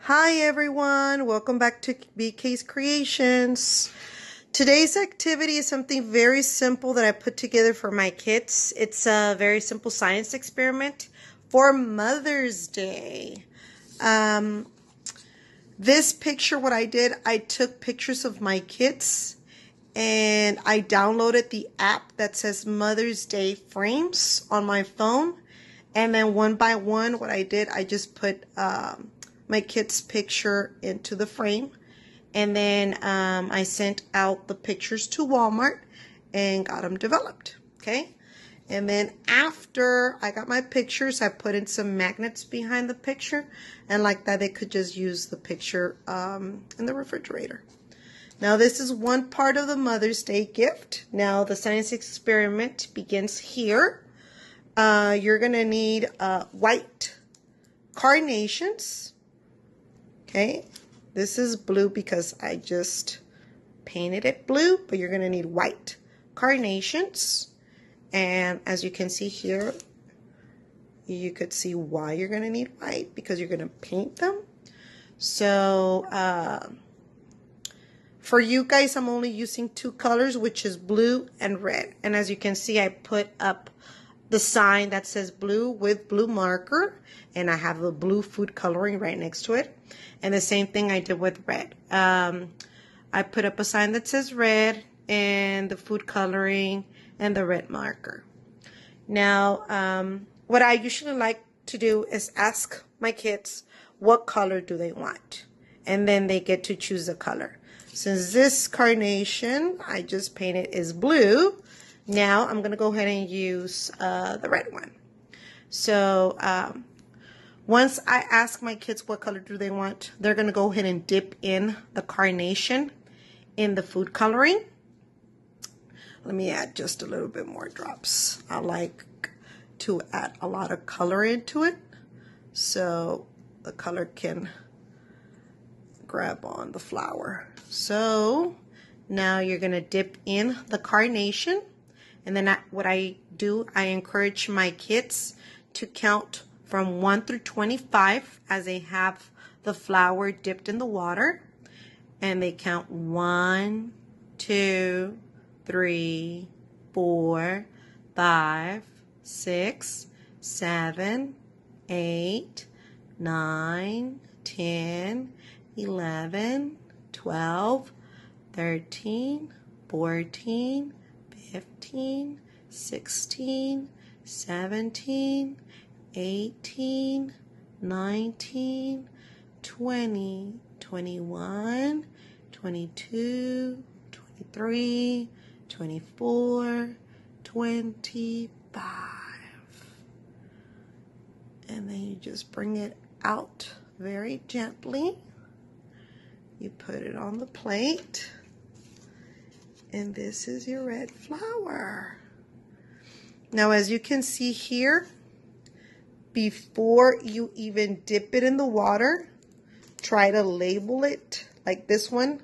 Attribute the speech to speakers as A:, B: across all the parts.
A: Hi everyone, welcome back to BK's Creations. Today's activity is something very simple that I put together for my kids. It's a very simple science experiment for Mother's Day. This picture, what I did, I took pictures of my kids and I downloaded the app that says Mother's Day Frames on my phone. And then one by one, what I did, I just put my kid's picture into the frame. And then I sent out the pictures to Walmart and got them developed. Okay. And then after I got my pictures, I put in some magnets behind the picture. And like that, they could just use the picture in the refrigerator. Now, this is one part of the Mother's Day gift. Now, the science experiment begins here. You're going to need white carnations. Okay, this is blue because I just painted it blue, but you're going to need white carnations. And as you can see here, you could see why you're going to need white, because you're going to paint them. So, for you guys, I'm only using two colors, which is blue and red. And as you can see, I put up the sign that says blue with blue marker, and I have the blue food coloring right next to it. And the same thing I did with red. I put up a sign that says red and the food coloring and the red marker. Now, what I usually like to do is ask my kids what color do they want, and then they get to choose the color. Since this carnation I just painted is blue, now I'm going to go ahead and use the red one. So once I ask my kids what color do they want, they're going to go ahead and dip in the carnation in the food coloring. Let me add just a little bit more drops. I like to add a lot of color into it so the color can grab on the flower. So now you're going to dip in the carnation. And then what I do, I encourage my kids to count from 1 through 25 as they have the flower dipped in the water. And they count 1, 2, 3, 4, 5, 6, 7, 8, 9, 10, 11, 12, 13, 14, 15, 16, 17, 18, 19, 20, 21, 22, 23, 24, 25. And then you just bring it out very gently. You put it on the plate. And this is your red flower. Now, as you can see here, before you even dip it in the water, try to label it like this one.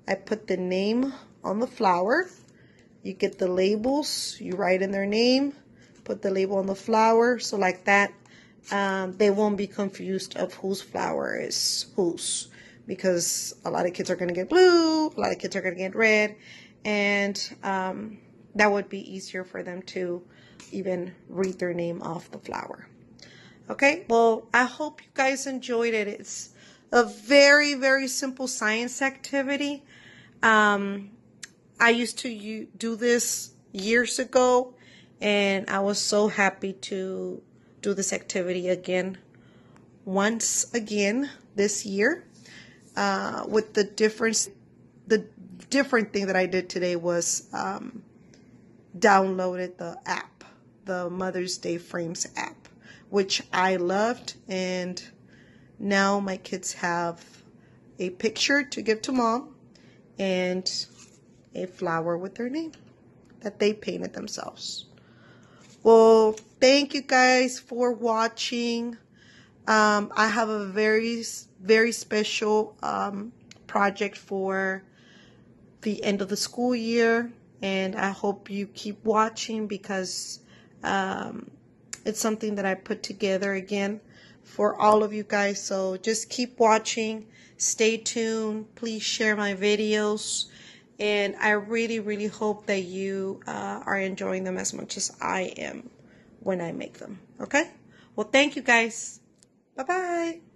A: I put the name on the flower. You get the labels, you write in their name, put the label on the flower. So like that, they won't be confused of whose flower is whose, because a lot of kids are going to get blue, a lot of kids are going to get red, and that would be easier for them to even read their name off the flower. Okay, well, I hope you guys enjoyed it. It's a very, very simple science activity. I used to do this years ago, and I was so happy to do this activity again, once again this year. With the different thing that I did today was downloaded the app, the Mother's Day Frames app, which I loved, and now my kids have a picture to give to mom and a flower with their name that they painted themselves. Well, thank you guys for watching. I have a very, very special project for the end of the school year, and I hope you keep watching, because it's something that I put together again for all of you guys. So just keep watching, stay tuned, please share my videos, and I really, really hope that you are enjoying them as much as I am when I make them. Okay? Well, thank you guys. Bye-bye.